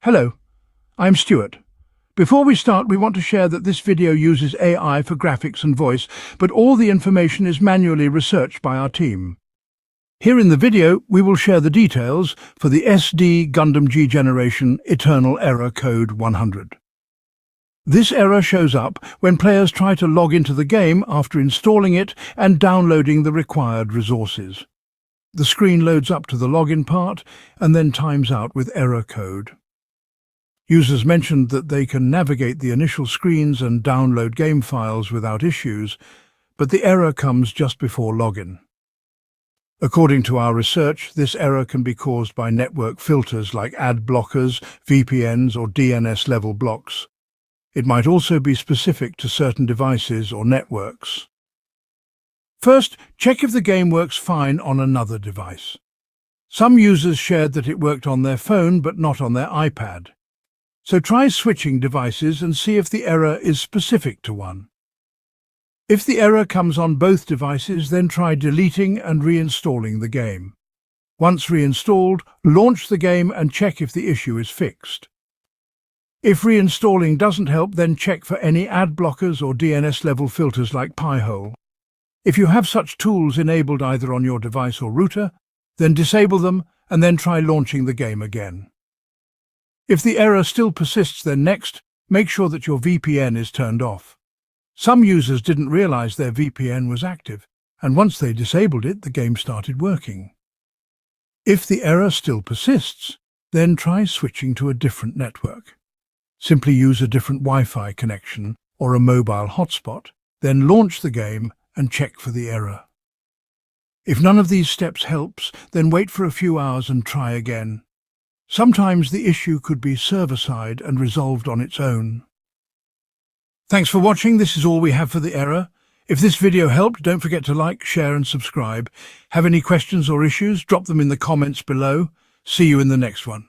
Hello, I'm Stuart. Before we start, we want to share that this video uses AI for graphics and voice, but all the information is manually researched by our team. Here in the video, we will share the details for the SD Gundam G Generation Eternal Error Code 100. This error shows up when players try to log into the game after installing it and downloading the required resources. The screen loads up to the login part and then times out with error code. Users mentioned that they can navigate the initial screens and download game files without issues, but the error comes just before login. According to our research, this error can be caused by network filters like ad blockers, VPNs or DNS-level blocks. It might also be specific to certain devices or networks. First, check if the game works fine on another device. Some users shared that it worked on their phone but not on their iPad. So try switching devices and see if the error is specific to one. If the error comes on both devices, then try deleting and reinstalling the game. Once reinstalled, launch the game and check if the issue is fixed. If reinstalling doesn't help, then check for any ad blockers or DNS-level filters like Pi-hole. If you have such tools enabled either on your device or router, then disable them and then try launching the game again. If the error still persists, then next, make sure that your VPN is turned off. Some users didn't realize their VPN was active, and once they disabled it, the game started working. If the error still persists, then try switching to a different network. Simply use a different Wi-Fi connection or a mobile hotspot, then launch the game and check for the error. If none of these steps helps, then wait for a few hours and try again. Sometimes the issue could be server-side and resolved on its own. Thanks for watching. This is all we have for the error. If this video helped, don't forget to like, share and subscribe. Have any questions or issues? Drop them in the comments below. See you in the next one.